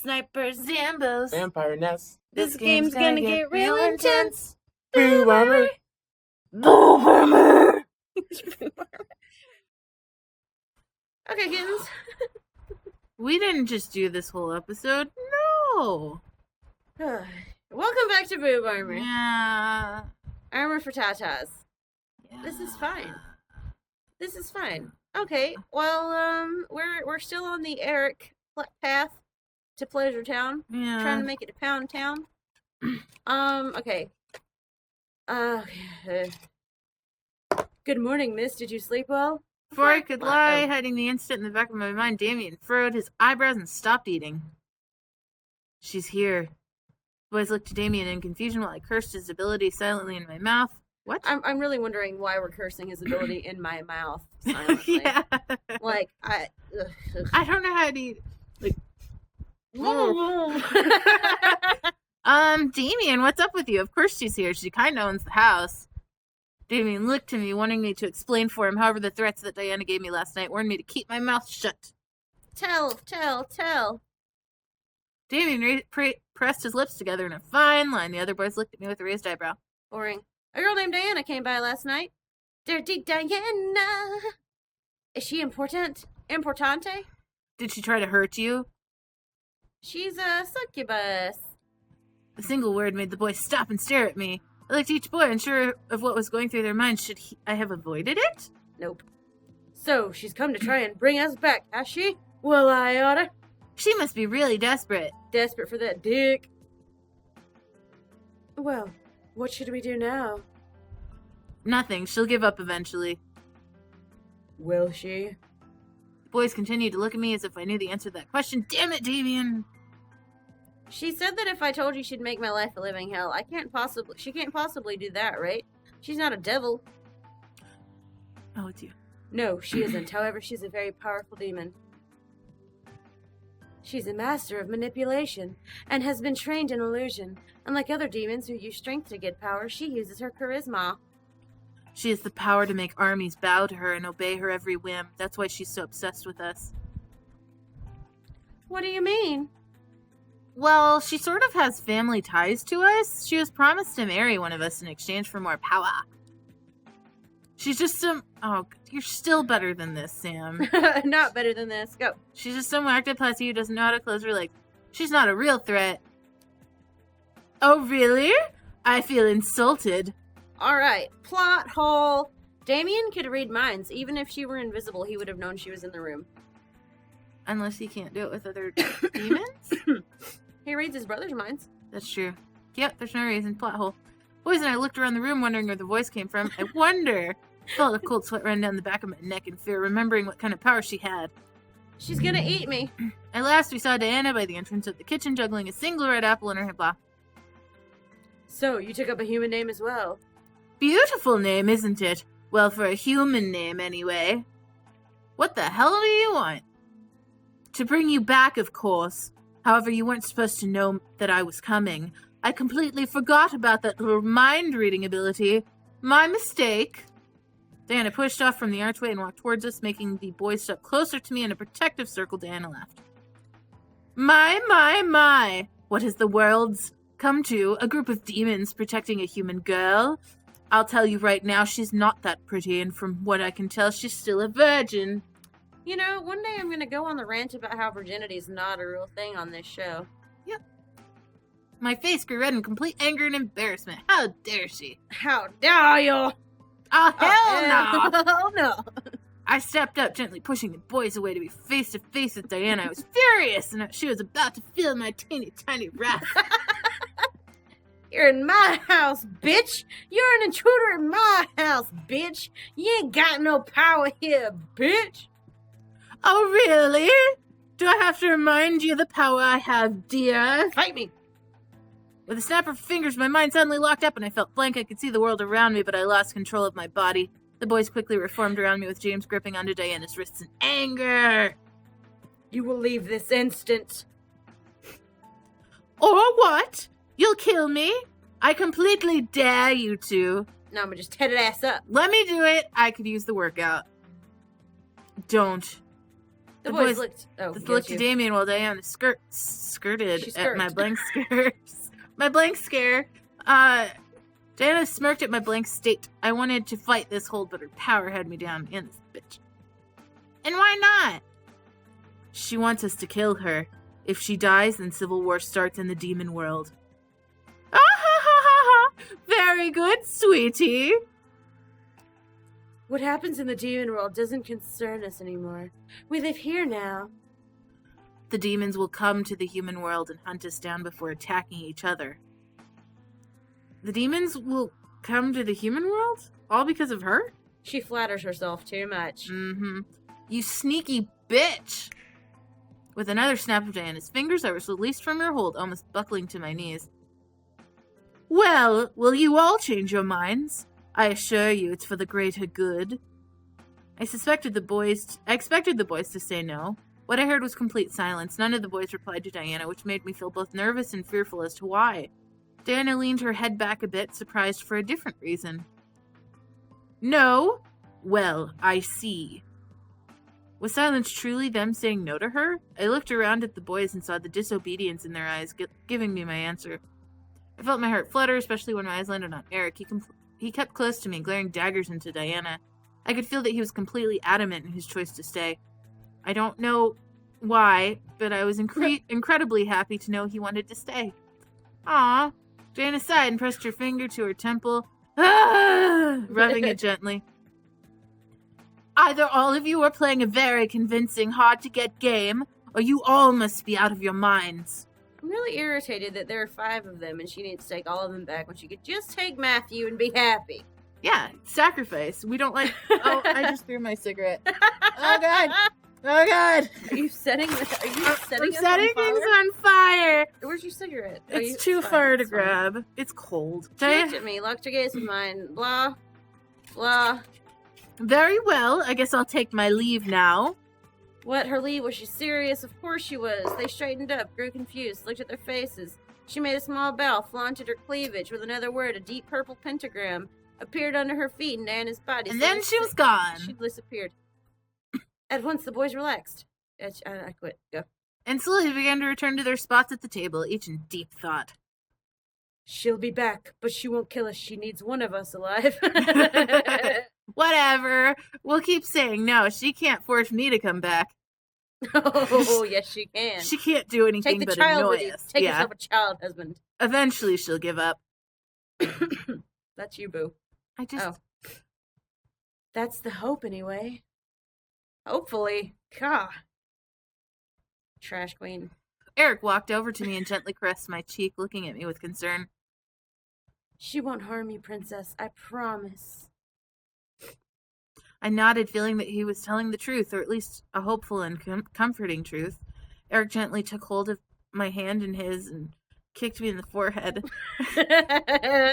Snipers, Zambos, Vampire nests. This game's gonna get real intense. Boob armor. Boob armor. Okay, kittens. We didn't just do this whole episode. No. Welcome back to Boob Armor. Yeah. Armor for tatas. Yeah. This is fine. This is fine. Okay, well, we're still on the Erik path to Pleasure Town. Yeah. Trying to make it to Pound Town. Okay. Good morning, miss. Did you sleep well? Before I could lie, hiding the instant in the back of my mind, Damien furrowed his eyebrows and stopped eating. She's here. The boys looked to Damien in confusion while I cursed his ability silently in my mouth. What? I'm really wondering why we're cursing his ability in my mouth silently. Yeah. Like, I don't know how to eat. Like, Damien, what's up with you? Of course she's here. She kind of owns the house. Damien looked to me, wanting me to explain for him. However, the threats that Diana gave me last night warned me to keep my mouth shut. Tell. Damien pressed his lips together in a fine line. The other boys looked at me with a raised eyebrow. Boring. A girl named Diana came by last night. Dirty Diana. Is she important? Importante? Did she try to hurt you? She's a succubus. A single word made the boys stop and stare at me. I looked at each boy, unsure of what was going through their minds. Should I have avoided it? Nope. So, she's come to try and bring us back, has she? Well, I oughta. She must be really desperate. Desperate for that dick. Well, what should we do now? Nothing. She'll give up eventually. Will she? The boys continued to look at me as if I knew the answer to that question. Damn it, Damien! She said that if I told you she'd make my life a living hell, she can't possibly do that, right? She's not a devil. Oh, it's you. No, she isn't. However, she's a very powerful demon. She's a master of manipulation, and has been trained in illusion. Unlike other demons who use strength to get power, she uses her charisma. She has the power to make armies bow to her and obey her every whim. That's why she's so obsessed with us. What do you mean? Well, she sort of has family ties to us. She was promised to marry one of us in exchange for more power. She's just some... Oh, you're still better than this, Sam. Not better than this. Go. She's just some whacked up pussy who doesn't know how to close her leg. She's not a real threat. Oh, really? I feel insulted. Alright, plot hole. Damien could read minds. Even if she were invisible, he would have known she was in the room. Unless he can't do it with other demons? He reads his brother's minds. That's true. Yep, there's no reason. Plot hole. Boys and I looked around the room wondering where the voice came from. I wonder. I felt a cold sweat run down the back of my neck in fear, remembering what kind of power she had. She's gonna eat me. At last, we saw Diana by the entrance of the kitchen juggling a single red apple in her hip. So, you took up a human name as well. Beautiful name, isn't it? Well, for a human name, anyway. What the hell do you want? To bring you back, of course. However, you weren't supposed to know that I was coming. I completely forgot about that little mind-reading ability. My mistake. Diana pushed off from the archway and walked towards us, making the boys step closer to me in a protective circle. Diana laughed. My. What has the world's come to? A group of demons protecting a human girl? I'll tell you right now, she's not that pretty, and from what I can tell, she's still a virgin. You know, one day I'm going to go on the rant about how virginity is not a real thing on this show. Yep. My face grew red in complete anger and embarrassment. How dare she? How dare you? Oh, hell no! Hell no! I stepped up, gently pushing the boys away to be face to face with Diana. I was furious, and she was about to feel my teeny tiny wrath. You're in my house, bitch! You're an intruder in my house, bitch! You ain't got no power here, bitch! Oh, really? Do I have to remind you of the power I have, dear? Fight me! With a snap of fingers, my mind suddenly locked up and I felt blank. I could see the world around me, but I lost control of my body. The boys quickly reformed around me with James gripping onto Diana's wrists in anger. You will leave this instant. Or what? You'll kill me? I completely dare you to. No, I'm gonna just head it ass up. Let me do it. I could use the workout. Don't. The boys looked. Oh, looked at Damien while Diana skirted at my blank scares. My blank scare. Diana smirked at my blank state. I wanted to fight this hold, but her power had me down in this bitch. And why not? She wants us to kill her. If she dies, then civil war starts in the demon world. Ah ha ha ha ha! Very good, sweetie. What happens in the demon world doesn't concern us anymore. We live here now. The demons will come to the human world and hunt us down before attacking each other. The demons will come to the human world? All because of her? She flatters herself too much. Mm-hmm. You sneaky bitch! With another snap of Diana's fingers, I was released from her hold, almost buckling to my knees. Well, will you all change your minds? I assure you it's for the greater good. I expected the boys to say no. What I heard was complete silence. None of the boys replied to Diana, which made me feel both nervous and fearful as to why. Diana leaned her head back a bit, surprised for a different reason. No? Well, I see. Was silence truly them saying no to her? I looked around at the boys and saw the disobedience in their eyes, giving me my answer. I felt my heart flutter, especially when my eyes landed on Erik. He kept close to me, glaring daggers into Diana. I could feel that he was completely adamant in his choice to stay. I don't know why, but I was incredibly happy to know he wanted to stay. Aw. Diana sighed and pressed her finger to her temple, rubbing it gently. Either all of you are playing a very convincing, hard-to-get game, or you all must be out of your minds. I'm really irritated that there are 5 of them and she needs to take all of them back when she could just take Matthew and be happy. Yeah, sacrifice. We don't like... Oh, I just threw my cigarette. Oh, God. Oh, God. Are you setting I'm setting things on fire. Where's your cigarette? It's too far to grab. It's cold. She looked at me, locked her gaze with mine. Blah. Blah. Very well. I guess I'll take my leave now. What, her leave? Was she serious? Of course she was. They straightened up, grew confused, looked at their faces. She made a small bow, flaunted her cleavage with another word, a deep purple pentagram, appeared under her feet and Diana's body. And then she was gone. She disappeared. At once the boys relaxed. I quit. Go. And slowly began to return to their spots at the table, each in deep thought. She'll be back, but she won't kill us. She needs one of us alive. Whatever. We'll keep saying no. She can't force me to come back. Oh, yes, she can. She can't do anything but annoy us. Take yourself a child, husband. Eventually she'll give up. That's you, Boo. Oh. That's the hope, anyway. Hopefully. God. Trash queen. Erik walked over to me and gently caressed my cheek, looking at me with concern. She won't harm you, princess. I promise. I nodded, feeling that he was telling the truth, or at least a hopeful and comforting truth. Erik gently took hold of my hand in his and kicked me in the forehead.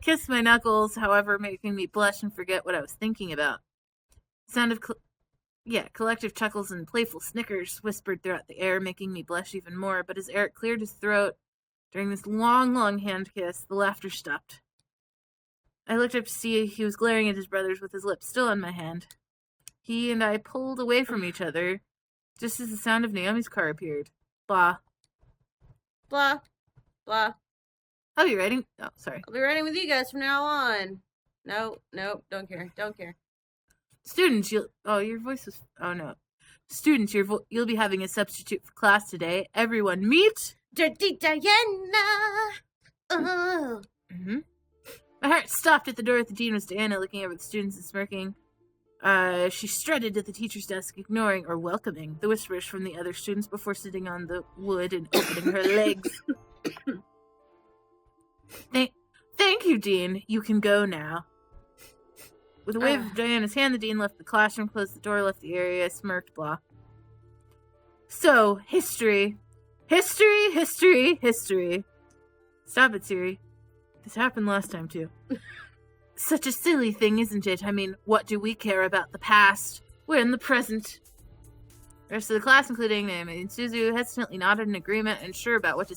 Kissed my knuckles, however, making me blush and forget what I was thinking about. Sound of collective chuckles and playful snickers whispered throughout the air, making me blush even more. But as Erik cleared his throat during this long, long hand kiss, the laughter stopped. I looked up to see he was glaring at his brothers with his lips still on my hand. He and I pulled away from each other, just as the sound of Naomi's car appeared. Blah. Blah. Blah. I'll be riding. Oh, sorry. I'll be riding with you guys from now on. No, don't care. Don't care. Students, your voice was... Oh, no. Students, you'll be having a substitute for class today. Everyone meet... Dirty Diana! Oh. Mm-hmm. My heart stopped at the door at the dean was Diana, looking over the students and smirking. She strutted to the teacher's desk, ignoring or welcoming the whispers from the other students before sitting on the wood and opening her legs. Thank you, Dean. You can go now. With a wave of Diana's hand, the dean left the classroom, closed the door, left the area, smirked, blah. So, history. History, history, history. Stop it, Siri. This happened last time, too. Such a silly thing, isn't it? I mean, what do we care about the past? We're in the present. The rest of the class, including Naomi and Suzu, hesitantly nodded in agreement, unsure what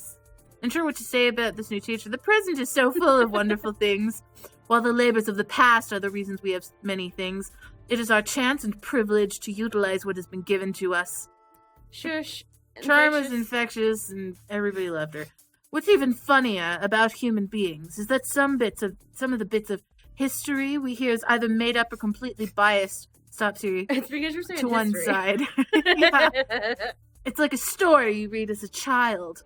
to say about this new teacher. The present is so full of wonderful things. While the labors of the past are the reasons we have many things, it is our chance and privilege to utilize what has been given to us. Shush. Charm was infectious, and everybody loved her. What's even funnier about human beings is that some of the bits of history we hear is either made up or completely biased. Stop, Siri. It's because you're saying to history. one side. Yeah. It's like a story you read as a child.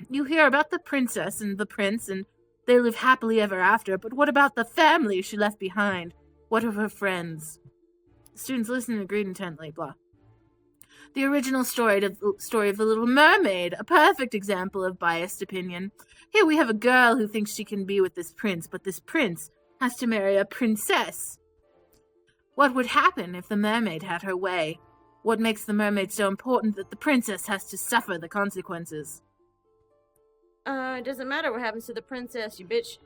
You hear about the princess and the prince, and they live happily ever after, but what about the family she left behind? What of her friends? The students listened and agreed intently, blah. The original story of the Little Mermaid, a perfect example of biased opinion. Here we have a girl who thinks she can be with this prince, but this prince has to marry a princess. What would happen if the mermaid had her way? What makes the mermaid so important that the princess has to suffer the consequences? It doesn't matter what happens to the princess, you bitch.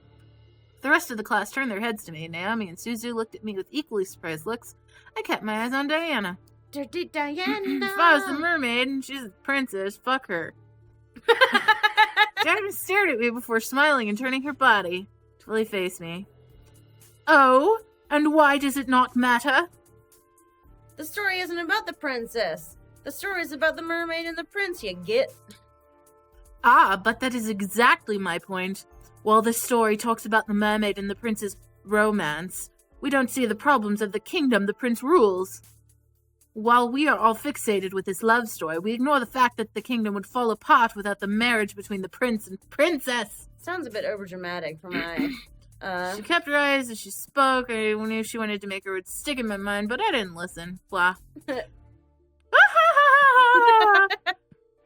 The rest of the class turned their heads to me. Naomi and Suzu looked at me with equally surprised looks. I kept my eyes on Diana. Dirty Diana! If I was the mermaid and she's a princess, fuck her. Diana stared at me before smiling and turning her body to fully face me. Oh, and why does it not matter? The story isn't about the princess. The story is about the mermaid and the prince, you get. Ah, but that is exactly my point. While this story talks about the mermaid and the prince's romance, we don't see the problems of the kingdom the prince rules. While we are all fixated with this love story, we ignore the fact that the kingdom would fall apart without the marriage between the prince and princess. Sounds a bit overdramatic for my... She kept her eyes as she spoke. I knew she wanted to make her words stick in my mind, but I didn't listen. Blah.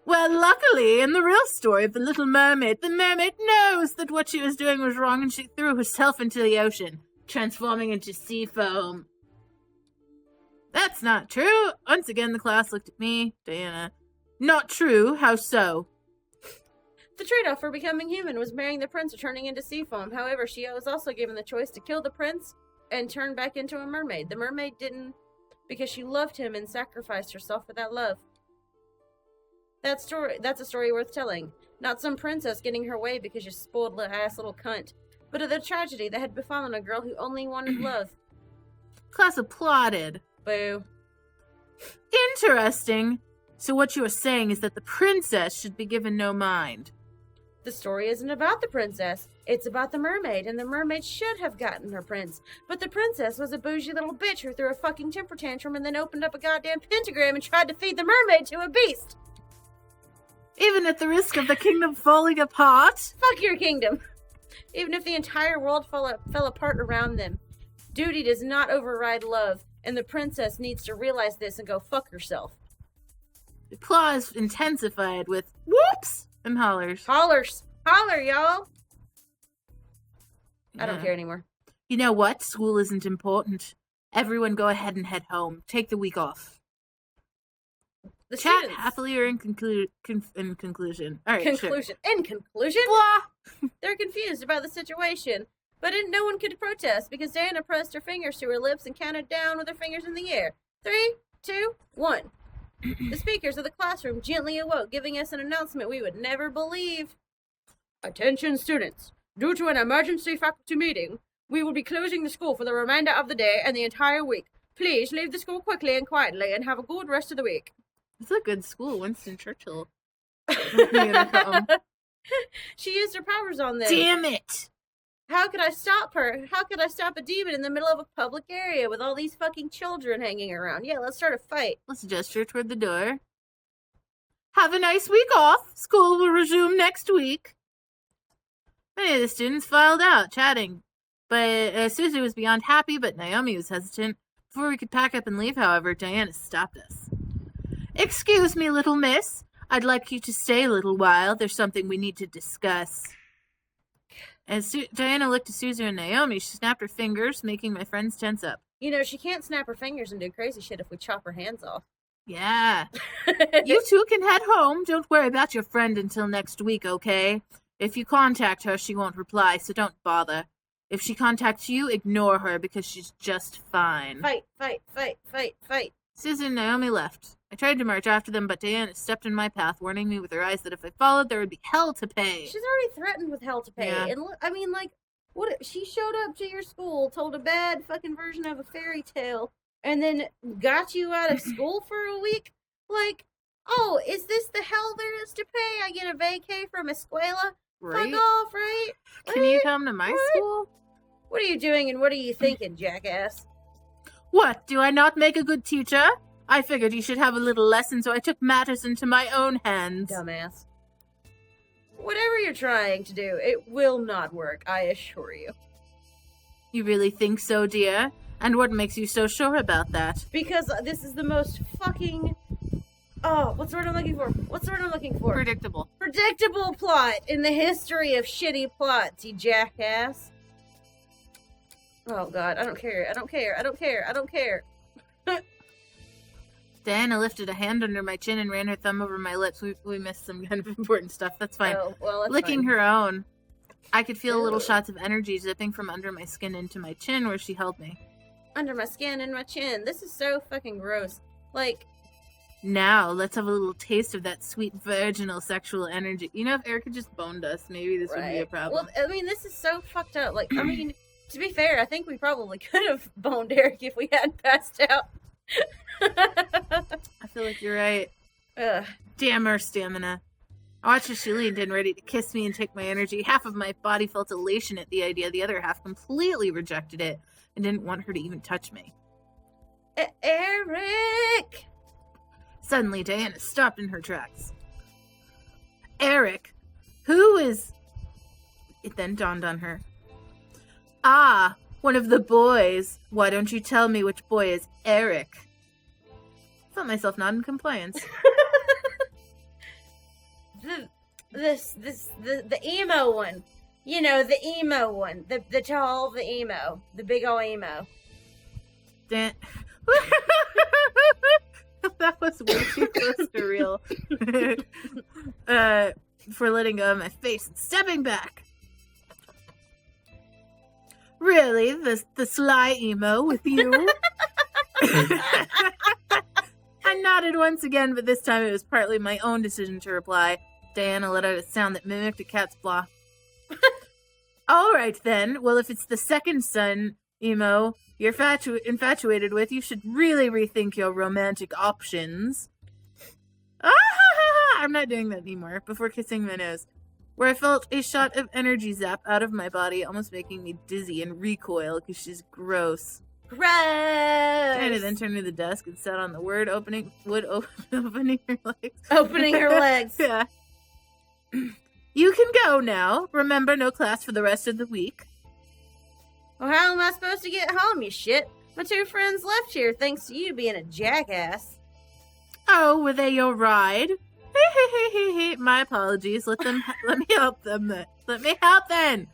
Well, luckily, in the real story of the Little Mermaid, the mermaid knows that what she was doing was wrong, and she threw herself into the ocean, transforming into sea foam. That's not true. Once again, the class looked at me, Diana. Not true? How so? The trade-off for becoming human was marrying the prince or turning into sea foam. However, she was also given the choice to kill the prince and turn back into a mermaid. The mermaid didn't because she loved him and sacrificed herself for that love. That's a story worth telling. Not some princess getting her way because you spoiled ass little cunt, but of the tragedy that had befallen a girl who only wanted love. Class applauded. Boo. Interesting. So what you are saying is that the princess should be given no mind. The story isn't about the princess. It's about the mermaid, and the mermaid should have gotten her prince. But the princess was a bougie little bitch who threw a fucking temper tantrum and then opened up a goddamn pentagram and tried to feed the mermaid to a beast. Even at the risk of the kingdom falling apart? Fuck your kingdom. Even if the entire world fell apart around them. Duty does not override love, and the princess needs to realize this and go fuck herself. The applause intensified with whoops and hollers. Hollers. Holler, y'all. I don't care anymore. You know what? School isn't important. Everyone go ahead and head home. Take the week off. The Chat students. happily or in conclusion. All right, Conclusion. Sure. In conclusion, Blah. they're confused about the situation, but no one could protest because Diana pressed her fingers to her lips and counted down with her fingers in the air. 3, 2, 1. The speakers of the classroom gently awoke, giving us an announcement we would never believe. Attention students, due to an emergency faculty meeting, we will be closing the school for the remainder of the day and the entire week. Please leave the school quickly and quietly and have a good rest of the week. It's a good school, Winston Churchill. She used her powers on them. Damn it! How could I stop her? How could I stop a demon in the middle of a public area with all these fucking children hanging around? Yeah, let's start a fight. Let's gesture toward the door. Have a nice week off. School will resume next week. Many of the students filed out, chatting. But Susie was beyond happy, but Naomi was hesitant. Before we could pack up and leave, however, Diana stopped us. Excuse me, little miss. I'd like you to stay a little while. There's something we need to discuss. As Diana looked at Suzu and Naomi, she snapped her fingers, making my friends tense up. You know, she can't snap her fingers and do crazy shit if we chop her hands off. Yeah. You two can head home. Don't worry about your friend until next week, okay? If you contact her, she won't reply, so don't bother. If she contacts you, ignore her because she's just fine. Fight, fight, fight, fight, fight. Suzu and Naomi left. I tried to march after them, but Diana stepped in my path, warning me with her eyes that if I followed, there would be hell to pay. She's already threatened with hell to pay. Yeah. And I mean, like, what? She showed up to your school, told a bad fucking version of a fairy tale, and then got you out of school for a week? Like, Oh, is this the hell there is to pay? I get a vacay from Escuela? Right? Fuck off, right? Can you come to my school? What are you doing and what are you thinking, jackass? What? Do I not make a good teacher? I figured you should have a little lesson, so I took matters into my own hands. Dumbass. Whatever you're trying to do, it will not work, I assure you. You really think so, dear? And what makes you so sure about that? Because this is the most fucking... Oh, what's the word I'm looking for? What's the word I'm looking for? Predictable. Predictable plot in the history of shitty plots, you jackass. Oh god, I don't care. I don't care. I don't care. I don't care. Diana lifted a hand under my chin and ran her thumb over my lips. We missed some kind of important stuff. That's fine. Oh, well, that's Licking fine. her own. I could feel little Ew. shots of energy zipping from under my skin into my chin where she held me. Under my skin and my chin. This is so fucking gross. Like, Now, let's have a little taste of that sweet virginal sexual energy. You know, if Erik had just boned us, maybe this would be a problem. Well, I mean, this is so fucked up. Like, I mean, to be fair, I think we probably could have boned Erik if we hadn't passed out. I feel like you're right. Ugh. Damn her stamina. I watched as she leaned in, ready to kiss me and take my energy. Half of my body felt elation at the idea. The other half completely rejected it and didn't want her to even touch me. Erik! Suddenly, Diana stopped in her tracks. Erik, who is... It then dawned on her. Ah, one of the boys. Why don't you tell me which boy is Erik? I felt myself nod in compliance. The emo one. You know, the emo one. The tall, the emo. The big ol' emo. Dan... That was way too close to real. For letting go of my face and stepping back. Really? The sly emo with you? I nodded once again, but this time it was partly my own decision to reply. Diana let out a sound that mimicked a cat's paw. All right, then. Well, if it's the second son, emo, you're infatuated with, you should really rethink your romantic options. I'm not doing that anymore. Before kissing my nose, where I felt a shot of energy zap out of my body, almost making me dizzy and recoil because she's gross. Gross! Diana then turned to the desk and sat on the opening her legs. Opening her legs. Yeah. You can go now. Remember, no class for the rest of the week. Well, how am I supposed to get home, you shit? My two friends left here thanks to you being a jackass. Oh, were they your ride? My apologies. Let me help them then. Let me help then.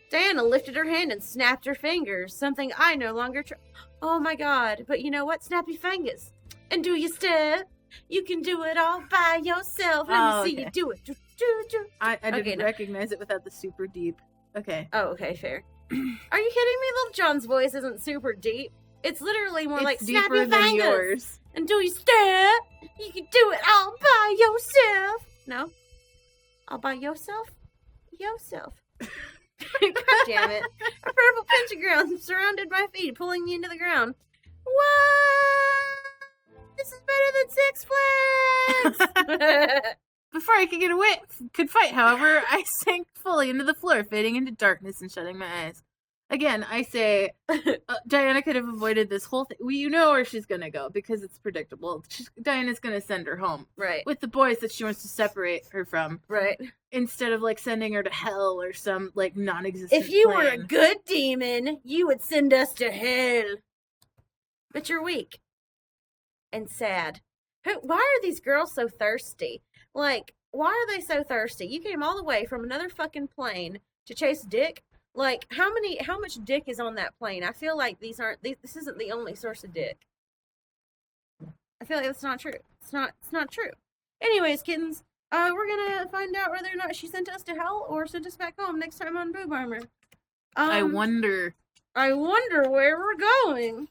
Diana lifted her hand and snapped her fingers, something I no longer Oh my god, but you know what? Snappy fingers. And do your step. You can do it all by yourself. Let me see you do it. I didn't Okay, no. recognize it without the super deep. Okay. Oh, okay, fair. Are you kidding me? Little John's voice isn't super deep. It's literally more like snap deeper your than fingers. yours. And do your step. You can do it all by yourself. No? All by yourself? Yourself. God damn it. A purple pentagram surrounded my feet, pulling me into the ground. What? This is better than Six Flags! Before I could fight, however, I sank fully into the floor, fading into darkness and shutting my eyes. Again, I say, Diana could have avoided this whole thing. Well, you know where she's gonna go, because it's predictable. Diana's gonna send her home. Right. With the boys that she wants to separate her from. Right. Instead of, like, sending her to hell or some, like, non-existent If you were plan. a good demon, you would send us to hell. But you're weak. And sad. Why are these girls so thirsty? Like, why are they so thirsty? You came all the way from another fucking plane to chase dick? Like, how much dick is on that plane? I feel like this isn't the only source of dick. I feel like that's not true. It's not true. Anyways, kittens, we're gonna find out whether or not she sent us to hell or sent us back home next time on Boob Armor. I wonder where we're going.